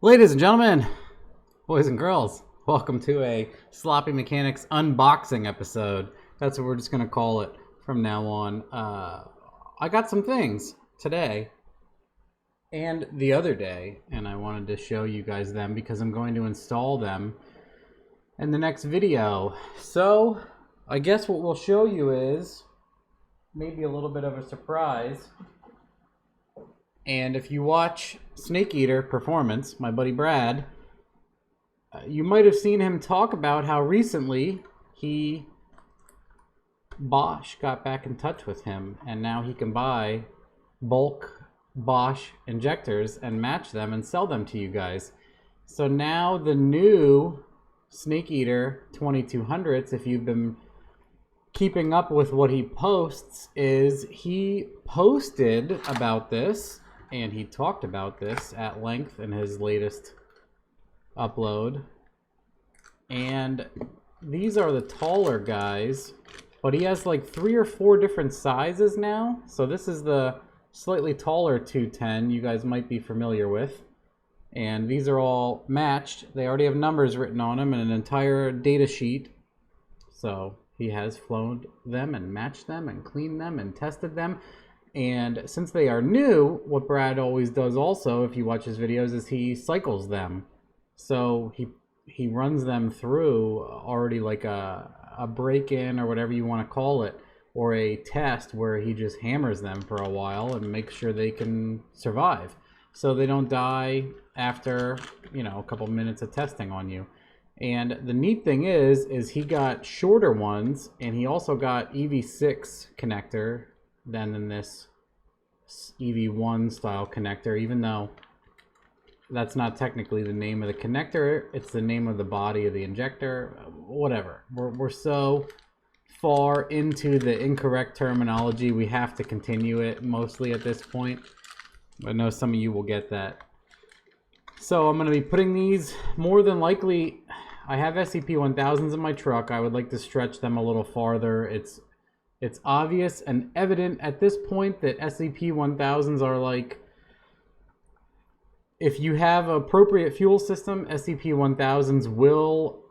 Ladies and gentlemen, boys and girls, welcome to a Sloppy Mechanics unboxing episode. That's what we're just going to call it from now on. I got some things today and the other day, and I wanted to show you guys them because I'm going to install them in the next video. So, I guess what we'll show you is maybe a little bit of a surprise. And if you watch Snake Eater Performance, my buddy Brad, you might have seen him talk about how recently Bosch got back in touch with him, and now he can buy bulk Bosch injectors and match them and sell them to you guys. So now the new Snake Eater 2200s, if you've been keeping up with what he posts, is he posted about this. And he talked about this at length in his latest upload. And these are the taller guys, but he has like 3 or 4 different sizes now. So this is the slightly taller 210 you guys might be familiar with. And these are all matched. They already have numbers written on them and an entire data sheet. So he has flown them and matched them and cleaned them and tested them. And since they are new, what Brad always does also, if you watch his videos, is he cycles them. So he runs them through already like a break-in or whatever you want to call it, or a test where he just hammers them for a while and makes sure they can survive. So they don't die after, a couple minutes of testing on you. And the neat thing is he got shorter ones, and he also got EV6 connector than this EV1 style connector, even though that's not technically the name of the connector, it's the name of the body of the injector. Whatever, we're so far into the incorrect terminology, we have to continue it mostly at this point. I know some of you will get that. So I'm going to be putting these, more than likely, I have SCP-1000s in my truck. I would like to stretch them a little farther. It's obvious and evident at this point that SCP-1000s are like, if you have an appropriate fuel system, SCP-1000s will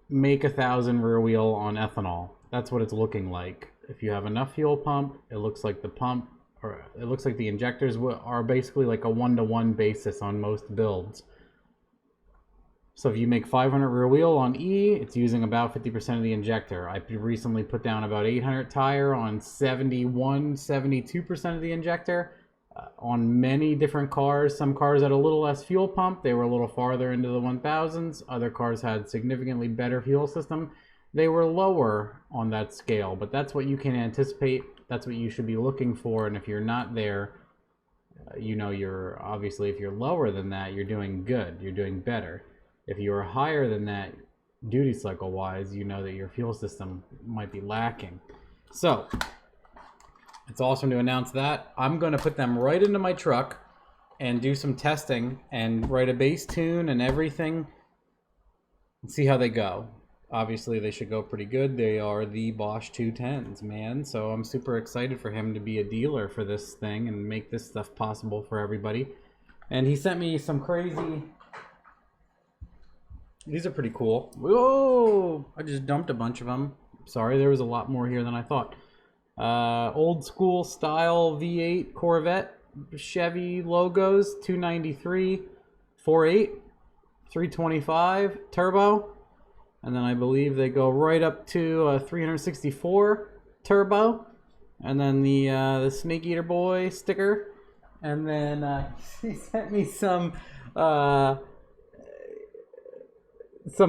make 1,000 rear wheel on ethanol. That's what it's looking like. If you have enough fuel pump, it looks like the pump, or it looks like the injectors are basically like a 1-to-1 basis on most builds. So if you make 500 rear wheel on E, it's using about 50% of the injector. I recently put down about 800 tire on 72% of the injector on many different cars. Some cars had a little less fuel pump. They were a little farther into the 1000s. Other cars had significantly better fuel system. They were lower on that scale, but that's what you can anticipate. That's what you should be looking for. And if you're not there, you're obviously, if you're lower than that, you're doing good. You're doing better. If you are higher than that, duty cycle wise, you know that your fuel system might be lacking. So, it's awesome to announce that. I'm going to put them right into my truck and do some testing and write a base tune and everything and see how they go. Obviously, they should go pretty good. They are the Bosch 210s, man. So I'm super excited for him to be a dealer for this thing and make this stuff possible for everybody. And he sent me some crazy... These are pretty cool. Whoa! I just dumped a bunch of them. Sorry, there was a lot more here than I thought. Old school style V8 Corvette Chevy logos, 293, 4.8, 325 turbo. And then I believe they go right up to 364 turbo. And then the Snake Eater Boy sticker. And then he sent me some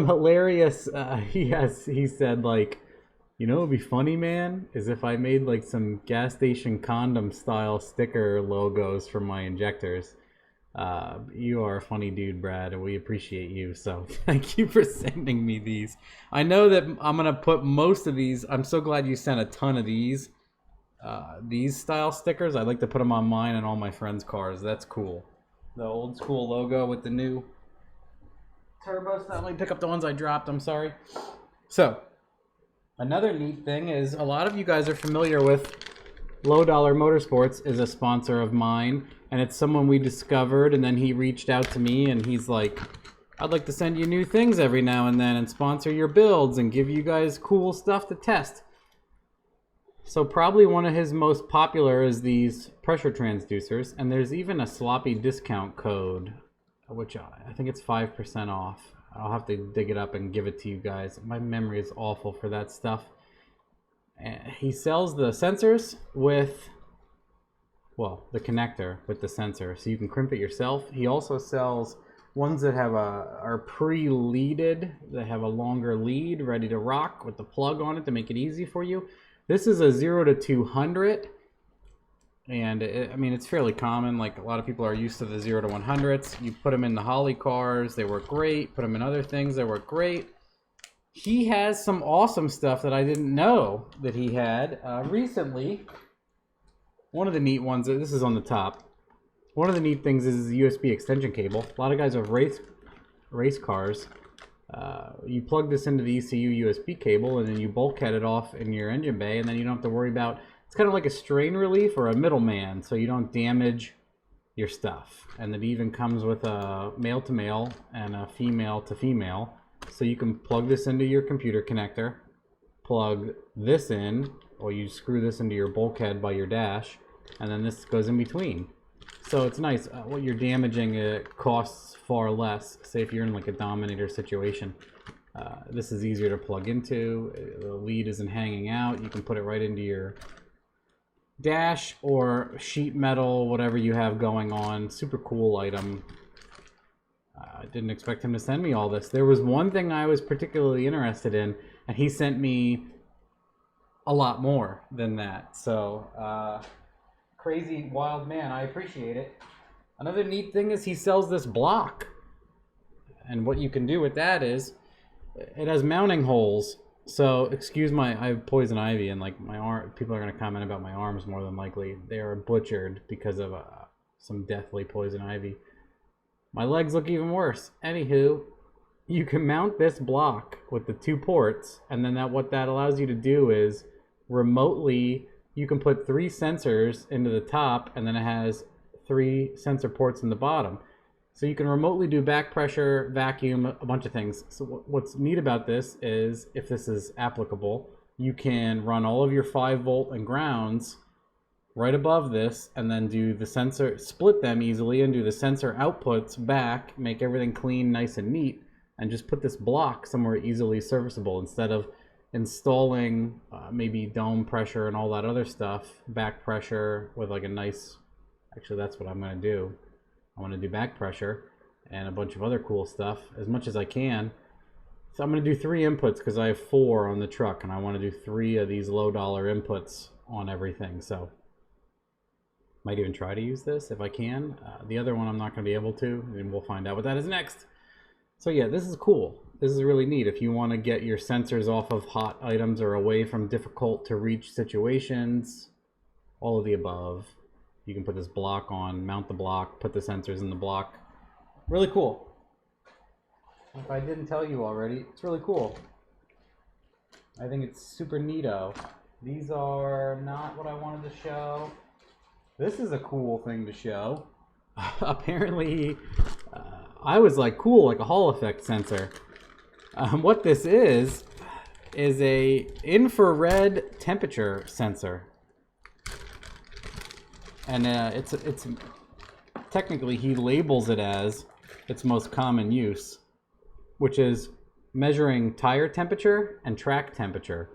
hilarious, he said, like, it would be funny, man, is if I made like some gas station condom style sticker logos for my injectors. You are a funny dude, Brad, and we appreciate you, so thank you for sending me these. I know that I'm going to put most of these, I'm so glad you sent a ton of these style stickers. I'd like to put them on mine and all my friends' cars. That's cool. The old school logo with the new turbo stuff. Let me pick up the ones I dropped, I'm sorry. So, another neat thing is a lot of you guys are familiar with Lowdoller Motorsports is a sponsor of mine, And it's someone we discovered, and then he reached out to me and he's like, I'd like to send you new things every now and then and sponsor your builds and give you guys cool stuff to test. So probably one of his most popular is these pressure transducers, and there's even a sloppy discount code, which I think it's 5% off. I'll have to dig it up and give it to you guys. My memory is awful for that stuff. He sells the sensors with, well, the connector with the sensor, so you can crimp it yourself. He also sells ones that have are pre-leaded, that have a longer lead, ready to rock with the plug on it to make it easy for you. This is a 0 to 200, and I mean, it's fairly common. Like, a lot of people are used to the 0 to 100s. You put them in the Holly cars, they work great. Put them in other things, they work great. He has some awesome stuff that I didn't know that he had. Recently, one of the neat ones, this is on the top. One of the neat things is the USB extension cable. A lot of guys have race cars. You plug this into the ECU USB cable, and then you bulkhead it off in your engine bay, and then you don't have to worry about. It's kind of like a strain relief or a middleman, so you don't damage your stuff. And it even comes with a male to male and a female to female, so you can plug this into your computer connector, plug this in, or you screw this into your bulkhead by your dash, and then this goes in between. So it's nice. What you're damaging, it costs far less. Say if you're in like a Dominator situation, this is easier to plug into. The lead isn't hanging out. You can put it right into your dash or sheet metal, whatever you have going on. Super cool item. I didn't expect him to send me all this. There was one thing I was particularly interested in, and he sent me a lot more than that. So, crazy wild man, I appreciate it. Another neat thing is he sells this block, and what you can do with that is it has mounting holes. So excuse I have poison ivy, and like my arm, people are going to comment about my arms more than likely. They are butchered because of some deathly poison ivy. My legs look even worse. Anywho, you can mount this block with the 2 ports, and then what that allows you to do is remotely. You can put 3 sensors into the top, and then it has 3 sensor ports in the bottom. So you can remotely do back pressure, vacuum, a bunch of things. So what's neat about this is, if this is applicable, you can run all of your 5-volt and grounds right above this, and then do the sensor, split them easily, and do the sensor outputs back, make everything clean, nice and neat, and just put this block somewhere easily serviceable instead of installing maybe dome pressure and all that other stuff, back pressure with like a nice, actually that's what I'm going to do. I want to do back pressure and a bunch of other cool stuff as much as I can. So I'm going to do 3 inputs because I have 4 on the truck, and I want to do 3 of these low dollar inputs on everything. So might even try to use this if I can. The other one I'm not going to be able to, and we'll find out what that is next. So yeah, this is cool. This is really neat. If you want to get your sensors off of hot items or away from difficult to reach situations, all of the above, you can put this block on, mount the block, put the sensors in the block. Really cool. If I didn't tell you already, it's really cool. I think it's super neato. These are not what I wanted to show. This is a cool thing to show. Apparently, I was like, cool, like a Hall effect sensor. What this is a infrared temperature sensor, and it's technically, he labels it as its most common use, which is measuring tire temperature and track temperature.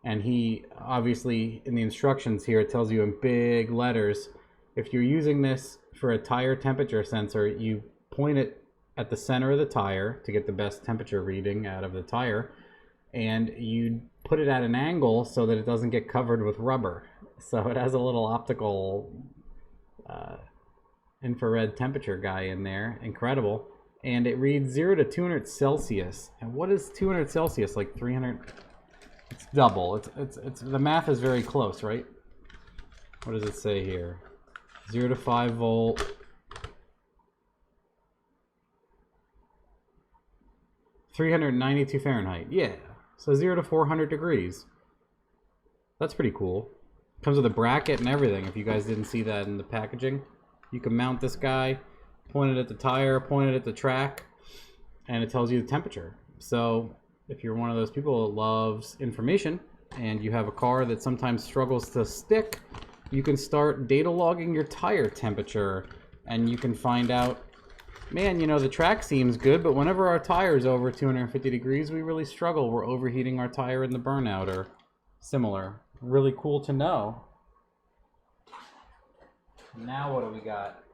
And he obviously, in the instructions here, it tells you in big letters, if you're using this for a tire temperature sensor, you point it at the center of the tire to get the best temperature reading out of the tire, and you put it at an angle so that it doesn't get covered with rubber. So it has a little optical infrared temperature guy in there. Incredible. And it reads 0 to 200 Celsius. And what is 200 Celsius? Like 300? It's double. It's the math is very close, right? What does it say here? 0 to 5 volt. 392 Fahrenheit. Yeah. So 0 to 400 degrees. That's pretty cool. Comes with a bracket and everything. If you guys didn't see that in the packaging, You can mount this guy, point it at the tire, point it at the track, and it tells you the temperature. So if you're one of those people that loves information and you have a car that sometimes struggles to stick, you can start data logging your tire temperature, and you can find out, man, you know, the track seems good, but whenever our tire is over 250 degrees, we really struggle. We're overheating our tire in the burnout or similar. Really cool to know. Now what do we got?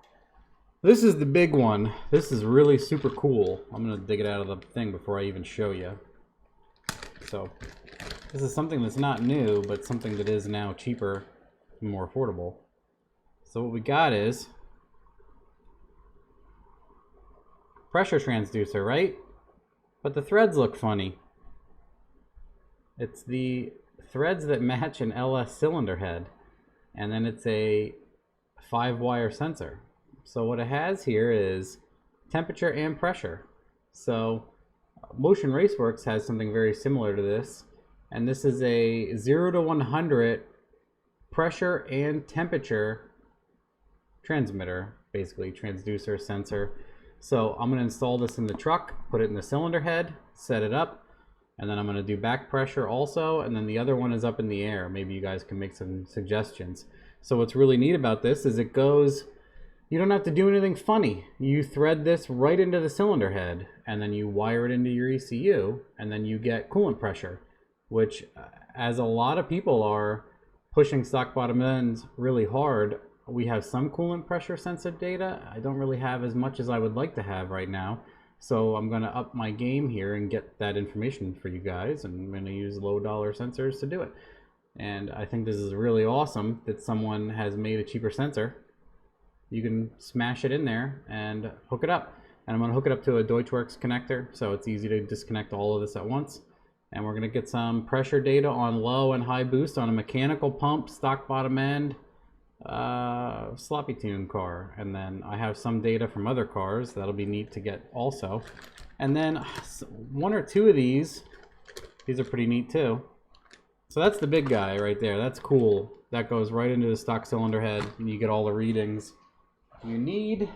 This is the big one. This is really super cool. I'm gonna dig it out of the thing before I even show you. So this is something that's not new, but something that is now cheaper and more affordable. So what we got is pressure transducer, right? But the threads look funny. It's the threads that match an LS cylinder head, and then it's a 5-wire sensor. So what it has here is temperature and pressure. So Motion Raceworks has something very similar to this, and this is a 0 to 100 pressure and temperature transmitter, basically transducer sensor. So I'm going to install this in the truck, put it in the cylinder head, set it up, and then I'm going to do back pressure also, and then the other one is up in the air. Maybe you guys can make some suggestions. So what's really neat about this is it goes, you don't have to do anything funny. You thread this right into the cylinder head, and then you wire it into your ECU, and then you get coolant pressure, which, as a lot of people are pushing stock bottom ends really hard, we have some coolant pressure sensor data. I don't really have as much as I would like to have right now. So I'm going to up my game here and get that information for you guys, and I'm going to use low dollar sensors to do it. And I think this is really awesome that someone has made a cheaper sensor. You can smash it in there and hook it up. And I'm going to hook it up to a Deutschwerks connector, so it's easy to disconnect all of this at once. And we're going to get some pressure data on low and high boost on a mechanical pump, stock bottom end, sloppy tune car. And then I have some data from other cars that'll be neat to get also. And then one or two of these are pretty neat too. So that's the big guy right there. That's cool. That goes right into the stock cylinder head, and you get all the readings you need.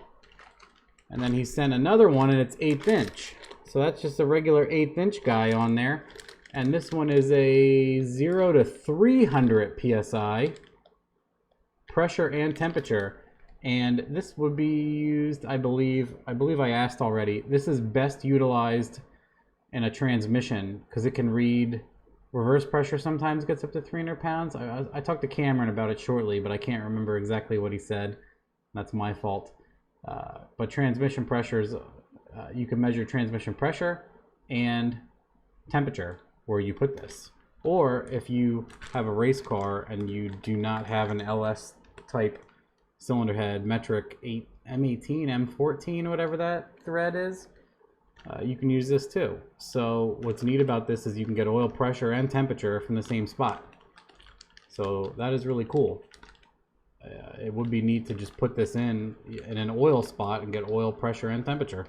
And then he sent another one, and it's 1/8 inch. So that's just a regular 1/8 inch guy on there. And this one is a 0 to 300 psi pressure and temperature. And this would be used, I believe I asked already, this is best utilized in a transmission because it can read reverse pressure, sometimes gets up to 300 pounds. I talked to Cameron about it shortly, but I can't remember exactly what he said. That's my fault. But transmission pressures, you can measure transmission pressure and temperature where you put this. Or if you have a race car and you do not have an LS type cylinder head, metric M18, M14, whatever that thread is, you can use this too. So what's neat about this is you can get oil pressure and temperature from the same spot. So that is really cool. It would be neat to just put this in an oil spot and get oil pressure and temperature.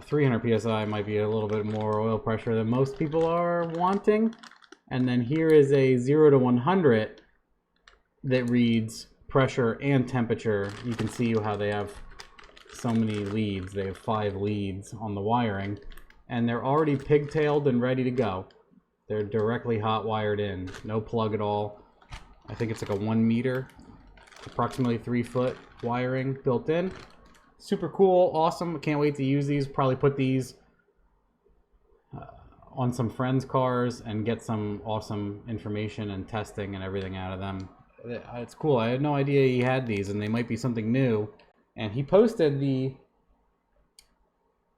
300 psi might be a little bit more oil pressure than most people are wanting. And then here is a 0 to 100 that reads pressure and temperature. You can see how they have so many leads. They have 5 leads on the wiring, and they're already pigtailed and ready to go. They're directly hot wired in, no plug at all. I think it's like a 1 meter, approximately 3 foot wiring built in. Super cool, awesome. Can't wait to use these. Probably put these on some friends' cars and get some awesome information and testing and everything out of them. It's cool. I had no idea he had these, and they might be something new. And he posted the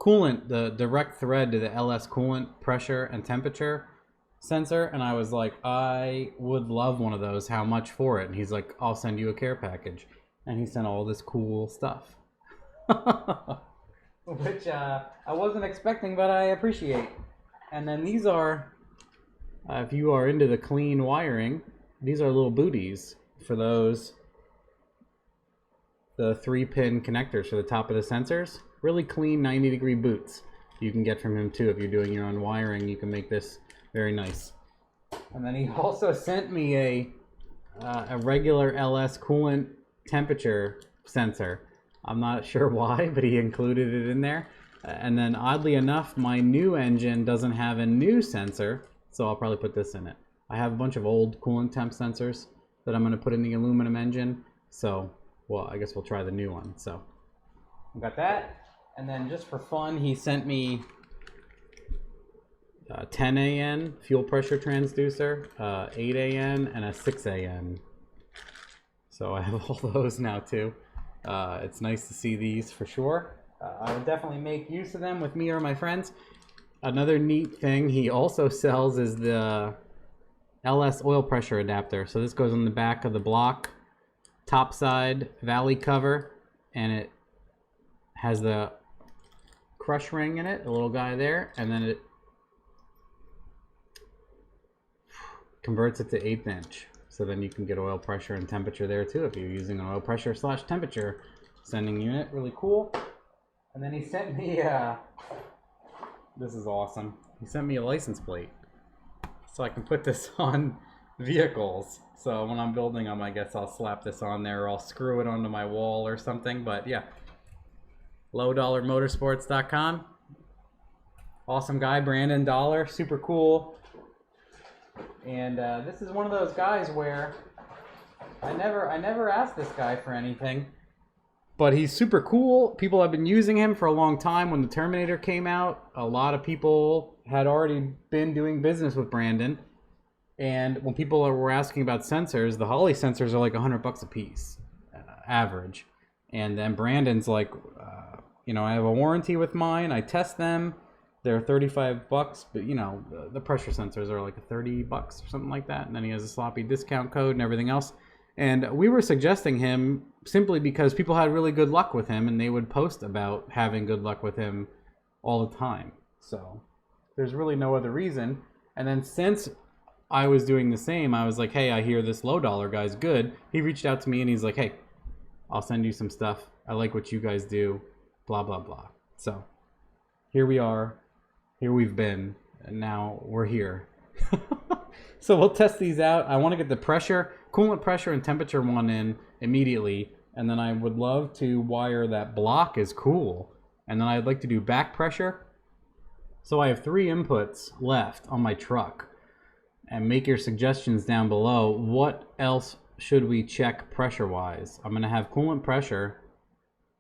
coolant, the direct thread to the LS coolant pressure and temperature sensor, and I was like, I would love one of those. How much for it? And he's like, I'll send you a care package. And he sent all this cool stuff. Which I wasn't expecting, but I appreciate. And then these are, if you are into the clean wiring, these are little booties for those, the 3-pin connectors for the top of the sensors. Really clean 90-degree boots you can get from him too. If you're doing your own wiring, you can make this very nice. And then he also sent me a regular LS coolant temperature sensor. I'm not sure why, but he included it in there. And then oddly enough, my new engine doesn't have a new sensor, so I'll probably put this in it. I have a bunch of old coolant temp sensors that I'm going to put in the aluminum engine. So, well, I guess we'll try the new one. So, I got that. And then just for fun, he sent me 10 AN fuel pressure transducer, 8 AN, and a 6 AN. So I have all those now too. It's nice to see these for sure. I would definitely make use of them with me or my friends. Another neat thing he also sells is the LS oil pressure adapter. So this goes on the back of the block, top side valley cover, and it has the crush ring in it, a little guy there, and then it converts it to 1/8 inch. So then you can get oil pressure and temperature there too if you're using an oil pressure / temperature sending unit. Really cool. And then he sent me, this is awesome. He sent me a license plate. So I can put this on vehicles. So when I'm building them, I guess I'll slap this on there or I'll screw it onto my wall or something. But yeah, lowdollarmotorsports.com. Awesome guy, Brandon Dollar, super cool. And this is one of those guys where I never asked this guy for anything, but he's super cool. People have been using him for a long time. When the Terminator came out, a lot of people had already been doing business with Brandon. And when people were asking about sensors, the Holley sensors are like $100 a piece, average. And then Brandon's like, you know, I have a warranty with mine. I test them. They're $35, but you know, the pressure sensors are like $30 or something like that. And then he has a sloppy discount code and everything else. And we were suggesting him simply because people had really good luck with him and they would post about having good luck with him all the time. So there's really no other reason. And then since I was doing the same, I was like, hey, I hear this low dollar guy's good. He reached out to me and he's like, hey, I'll send you some stuff. I like what you guys do, blah, blah, blah. So here we are. Here we've been, and now we're here. So we'll test these out. I want to get the pressure, coolant pressure and temperature one in immediately, and then I would love to wire that block is cool. And then I'd like to do back pressure. So I have 3 inputs left on my truck. And make your suggestions down below. What else should we check pressure-wise? I'm going to have coolant pressure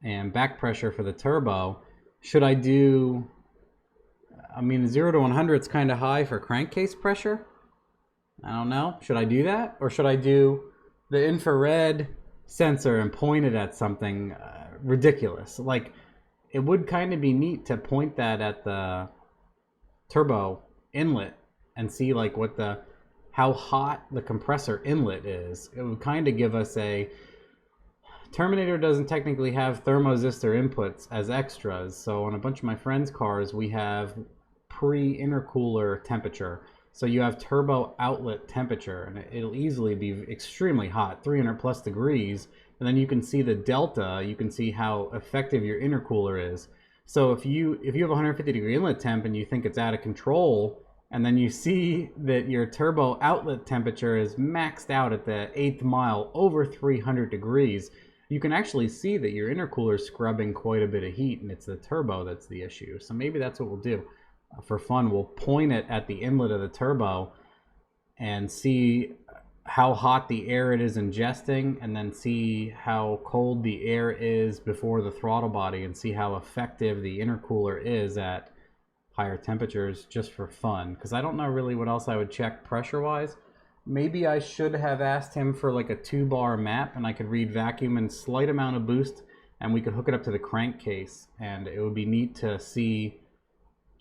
and back pressure for the turbo. Should I do... I mean, 0 to 100 is kind of high for crankcase pressure. I don't know. Should I do that? Or should I do the infrared sensor and point it at something ridiculous? Like, it would kind of be neat to point that at the turbo inlet and see like what how hot the compressor inlet is. It would kind of give us a... Terminator doesn't technically have thermoresistor inputs as extras, so on a bunch of my friends' cars we have pre-intercooler temperature. So you have turbo outlet temperature, and it'll easily be extremely hot, 300 plus degrees, and then you can see the delta, you can see how effective your intercooler is. So if you have 150 degree inlet temp and you think it's out of control, and then you see that your turbo outlet temperature is maxed out at the 8th mile, over 300 degrees, you can actually see that your intercooler is scrubbing quite a bit of heat, and it's the turbo that's the issue. So maybe that's what we'll do. For fun, we'll point it at the inlet of the turbo and see how hot the air it is ingesting, and then see how cold the air is before the throttle body, and see how effective the intercooler is at higher temperatures, just for fun. Because I don't know really what else I would check pressure-wise. Maybe I should have asked him for like a 2-bar map, and I could read vacuum and slight amount of boost, and we could hook it up to the crankcase, and it would be neat to see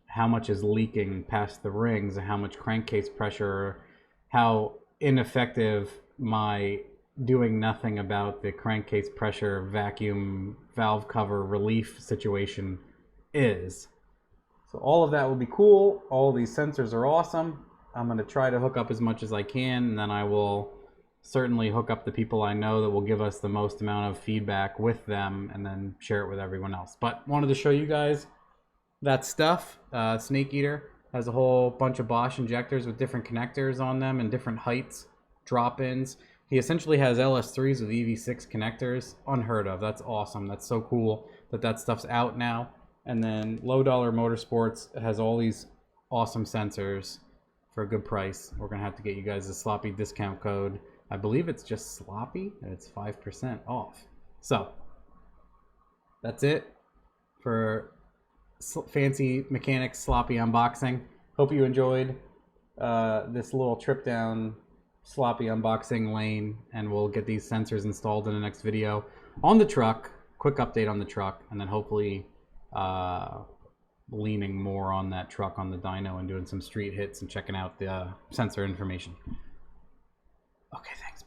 how much is leaking past the rings and how much crankcase pressure, how ineffective my doing nothing about the crankcase pressure vacuum valve cover relief situation is. So all of that will be cool. All these sensors are awesome. I'm going to try to hook up as much as I can, and then I will certainly hook up the people I know that will give us the most amount of feedback with them, and then share it with everyone else. But wanted to show you guys that stuff. Snake Eater has a whole bunch of Bosch injectors with different connectors on them and different heights, drop-ins. He essentially has LS3s with EV6 connectors. Unheard of. That's awesome. That's so cool that that stuff's out now. And then Lowdoller Motorsports has all these awesome sensors for a good price. We're going to have to get you guys a sloppy discount code. I believe it's just sloppy, and it's 5% off. So, that's it for Fancy Mechanics Sloppy Unboxing. Hope you enjoyed this little trip down sloppy unboxing lane, and we'll get these sensors installed in the next video on the truck. Quick update on the truck, and then hopefully leaning more on that truck on the dyno and doing some street hits and checking out the sensor information. Okay, thanks.